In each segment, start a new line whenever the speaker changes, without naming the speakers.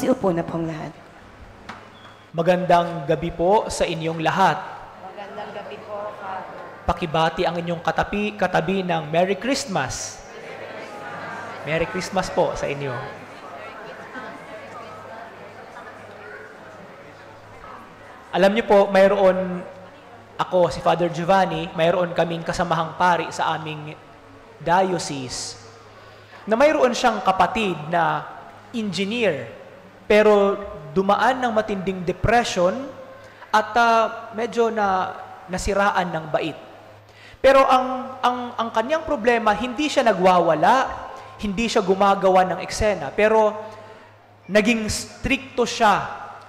Magsiupo na pong lahat.
Magandang gabi po sa inyong lahat.
Magandang gabi po, Father.
Pakibati ang inyong katabi ng Merry Christmas. Merry Christmas po sa inyo. Alam niyo po, mayroon ako, si Father Giovanni, mayroon kaming kasamahang pari sa aming diocese na mayroon siyang kapatid na engineer pero dumaan ng matinding depression at medyo nasiraan ng bait. Pero ang kanyang problema, hindi siya nagwawala, hindi siya gumagawa ng eksena, pero naging stricto siya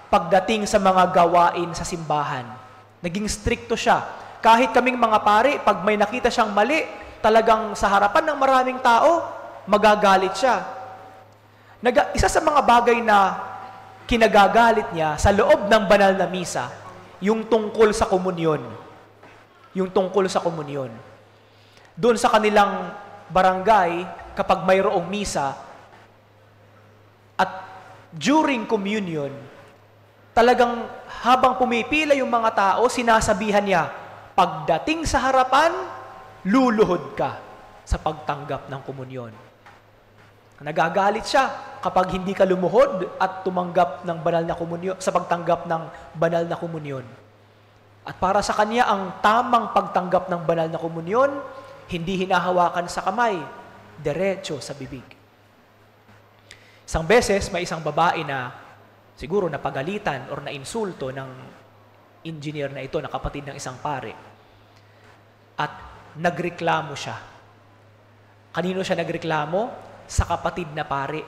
pagdating sa mga gawain sa simbahan. Naging stricto siya. Kahit kaming mga pari, pag may nakita siyang mali, talagang sa harapan ng maraming tao, magagalit siya. Isa sa mga bagay na kinagagalit niya sa loob ng banal na misa, yung tungkol sa komunyon. Yung tungkol sa komunyon. Doon sa kanilang barangay, kapag mayroong misa, at during communion, talagang habang pumipila yung mga tao, sinasabihan niya, pagdating sa harapan, luluhod ka sa pagtanggap ng komunyon. Nagagalit siya kapag hindi ka lumuhod at tumanggap ng banal na komunyon, sa pagtanggap ng banal na komunyon. At para sa kanya, ang tamang pagtanggap ng banal na komunyon, hindi hinahawakan sa kamay, diretso sa bibig. Isang beses, may isang babae na siguro napagalitan or nainsulto ng engineer na ito, na kapatid ng isang pare. At nagreklamo siya. Kanino siya nagreklamo? Sa kapatid na pare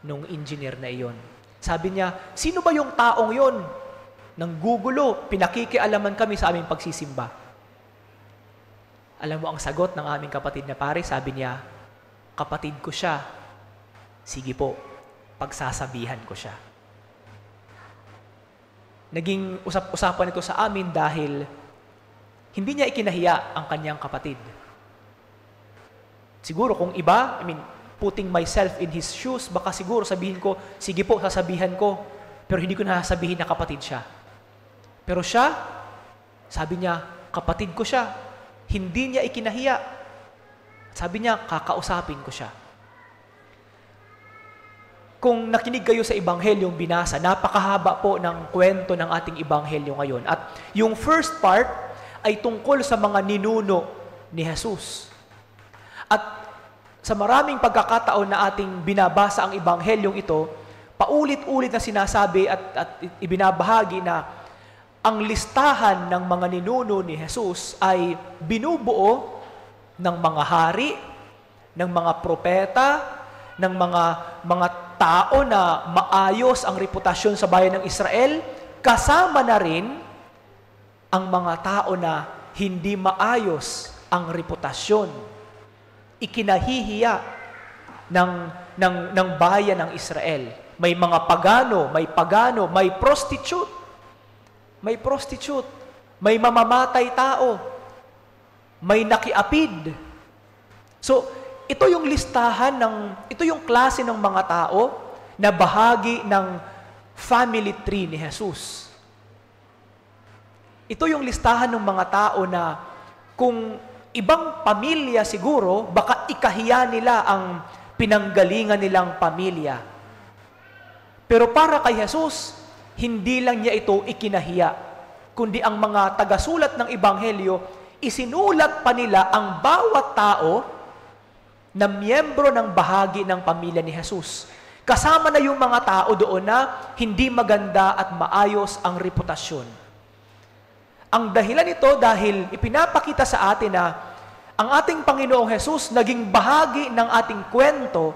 nung engineer na iyon. Sabi niya, sino ba yung taong yon? Nanggugulo, pinakikialaman kami sa aming pagsisimba. Alam mo ang sagot ng aming kapatid na pare? Sabi niya, kapatid ko siya. Sige po, pagsasabihan ko siya. Naging usap-usapan ito sa amin dahil hindi niya ikinahiya ang kanyang kapatid. Siguro kung iba, putting myself in his shoes, baka siguro sabihin ko, sige po, sasabihan ko, pero hindi ko nasasabihin na kapatid siya. Pero siya, sabi niya, kapatid ko siya. Hindi niya ikinahiya. Sabi niya, kakausapin ko siya. Kung nakinig kayo sa Ebanghelyong binasa, napakahaba po ng kwento ng ating Ebanghelyo ngayon. At yung first part ay tungkol sa mga ninuno ni Jesus. At sa maraming pagkakataon na ating binabasa ang Ebanghelyong ito, paulit-ulit na sinasabi at ibinabahagi na ang listahan ng mga ninuno ni Jesus ay binubuo ng mga hari, ng mga propeta, ng mga tao na maayos ang reputasyon sa bayan ng Israel, kasama na rin ang mga tao na hindi maayos ang reputasyon, ikinahihiya ng bayan ng Israel. May mga pagano, may prostitute, may mamamatay tao, may nakiapid. So, ito yung listahan ito yung klase ng mga tao na bahagi ng family tree ni Jesus. Ito yung listahan ng mga tao na kung ibang pamilya siguro, baka ikahiya nila ang pinanggalingan nilang pamilya. Pero para kay Jesus, hindi lang niya ito ikinahiya, kundi ang mga tagasulat ng Ebanghelyo, isinulat pa nila ang bawat tao na miyembro ng bahagi ng pamilya ni Jesus. Kasama na yung mga tao doon na hindi maganda at maayos ang reputasyon. Ang dahilan nito dahil ipinapakita sa atin na ang ating Panginoong Jesus naging bahagi ng ating kwento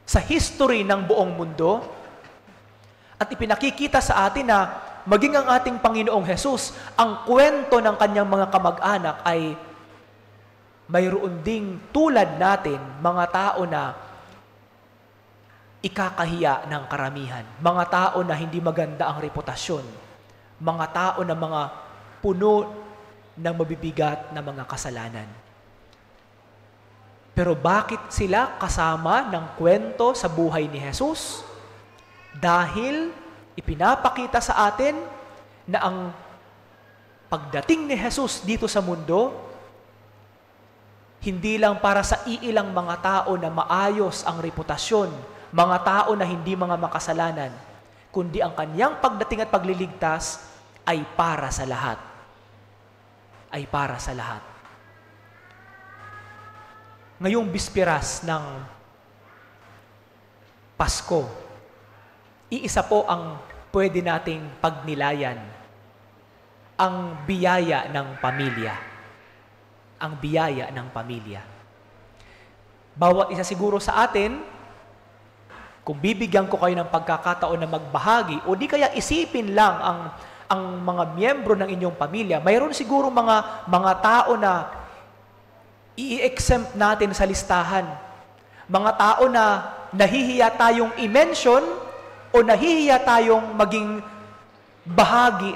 sa history ng buong mundo at ipinakikita sa atin na maging ang ating Panginoong Jesus, ang kwento ng kanyang mga kamag-anak ay mayroon ding tulad natin mga tao na ikakahiya ng karamihan, mga tao na hindi maganda ang reputasyon, mga tao na mga puno ng mabibigat na mga kasalanan. Pero bakit sila kasama ng kwento sa buhay ni Jesus? Dahil ipinapakita sa atin na ang pagdating ni Jesus dito sa mundo, hindi lang para sa iilang mga tao na maayos ang reputasyon, mga tao na hindi mga makasalanan, kundi ang kanyang pagdating at pagliligtas ay para sa lahat. Ay para sa lahat. Ngayong bispiras ng Pasko, iisa po ang pwede nating pagnilayan, ang biyaya ng pamilya. Ang biyaya ng pamilya. Bawat isa siguro sa atin, kung bibigyan ko kayo ng pagkakataon na magbahagi, o di kaya isipin lang ang mga miyembro ng inyong pamilya, mayroon siguro mga tao na i-exempt natin sa listahan. Mga tao na nahihiya tayong i-mention o nahihiya tayong maging bahagi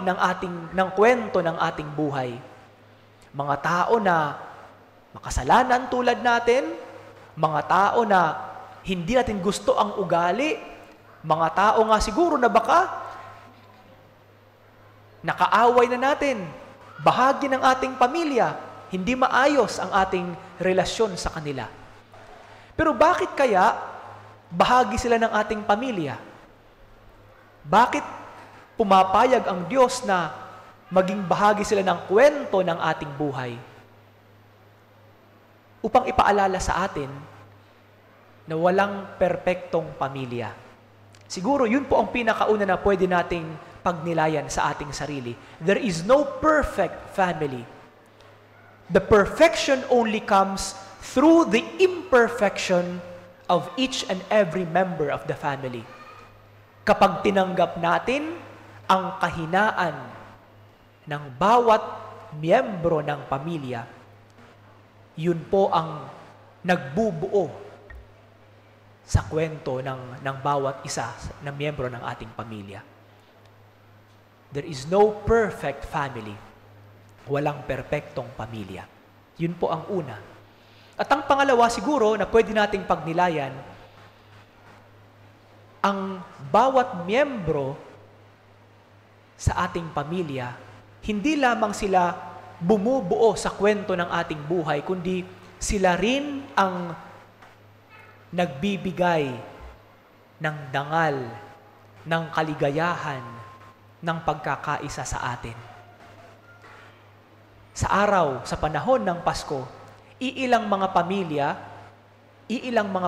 ng kwento ng ating buhay. Mga tao na makasalanan tulad natin, mga tao na hindi natin gusto ang ugali, mga tao nga siguro na baka nakaaway na natin, bahagi ng ating pamilya, hindi maayos ang ating relasyon sa kanila. Pero bakit kaya bahagi sila ng ating pamilya? Bakit pumapayag ang Diyos na maging bahagi sila ng kwento ng ating buhay? Upang ipaalala sa atin na walang perpektong pamilya. Siguro yun po ang pinakauna na pwede nating pagnilayan sa ating sarili. There is no perfect family. The perfection only comes through the imperfection of each and every member of the family. Kapag tinanggap natin ang kahinaan ng bawat miyembro ng pamilya, yun po ang nagbubuo sa kwento ng bawat isa na miyembro ng ating pamilya. There is no perfect family. Walang perpektong pamilya. Yun po ang una. At ang pangalawa siguro na pwede nating pagnilayan, ang bawat miyembro sa ating pamilya, hindi lamang sila bumubuo sa kwento ng ating buhay, kundi sila rin ang nagbibigay ng dangal, ng kaligayahan, ng pagkakaisa sa atin. Sa araw, sa panahon ng Pasko, iilang mga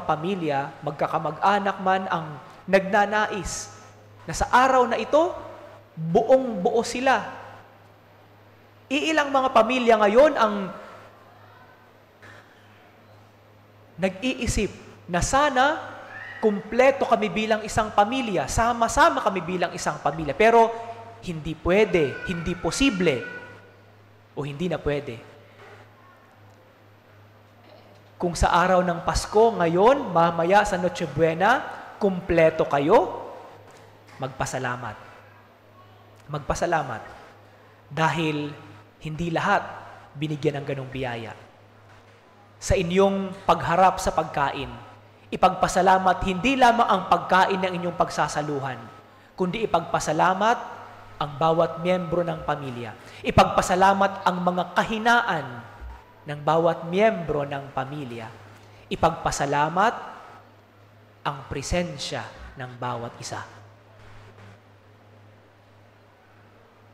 pamilya, magkakamag-anak man ang nagnanais na sa araw na ito, buong-buo sila. Iilang mga pamilya ngayon ang nag-iisip na sana kumpleto kami bilang isang pamilya, sama-sama kami bilang isang pamilya. Pero hindi pwede, hindi posible, o hindi na pwede. Kung sa araw ng Pasko, ngayon, mamaya sa Noche Buena, kumpleto kayo, magpasalamat. Magpasalamat. Dahil hindi lahat binigyan ng ganong biyaya. Sa inyong pagharap sa pagkain, ipagpasalamat hindi lamang ang pagkain ng inyong pagsasaluhan, kundi ipagpasalamat ang bawat miyembro ng pamilya. Ipagpasalamat ang mga kahinaan ng bawat miyembro ng pamilya. Ipagpasalamat ang presensya ng bawat isa.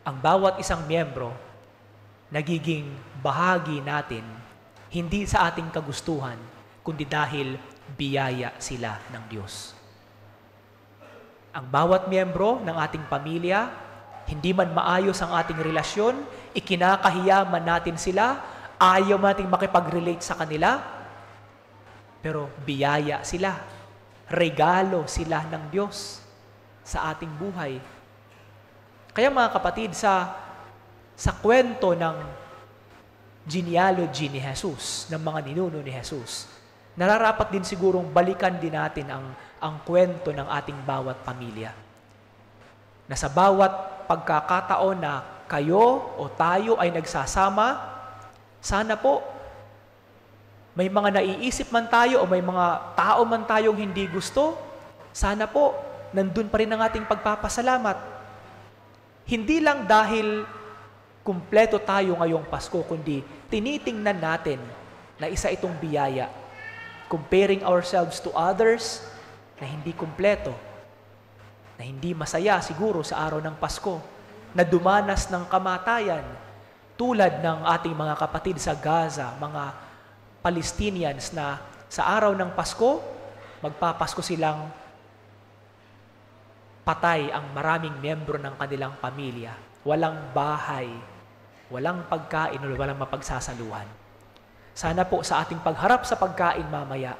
Ang bawat isang miyembro nagiging bahagi natin, hindi sa ating kagustuhan, kundi dahil biyaya sila ng Diyos. Ang bawat miyembro ng ating pamilya, hindi man maayos ang ating relasyon, ikinakahiya man natin sila, ayaw nating makipag-relate sa kanila, pero biyaya sila, regalo sila ng Diyos sa ating buhay. Kaya mga kapatid, sa kwento ng genealogy ni Jesus, ng mga ninuno ni Jesus, nararapat din sigurong balikan din natin ang kwento ng ating bawat pamilya. Na sa bawat pagkakataon na kayo o tayo ay nagsasama, sana po may mga naiisip man tayo o may mga tao man tayong hindi gusto, sana po nandun pa rin ang ating pagpapasalamat. Hindi lang dahil kumpleto tayo ngayong Pasko, kundi tinitingnan natin na isa itong biyaya. Comparing ourselves to others na hindi kumpleto, na hindi masaya siguro sa araw ng Pasko, na dumanas ng kamatayan tulad ng ating mga kapatid sa Gaza, mga Palestinians na sa araw ng Pasko, magpapasko silang patay ang maraming miyembro ng kanilang pamilya. Walang bahay, walang pagkain, o walang mapagsasaluhan. Sana po sa ating pagharap sa pagkain mamaya,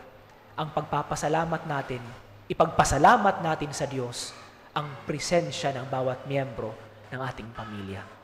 ang pagpapasalamat natin, ipagpasalamat natin sa Diyos ang presensya ng bawat miyembro ng ating pamilya.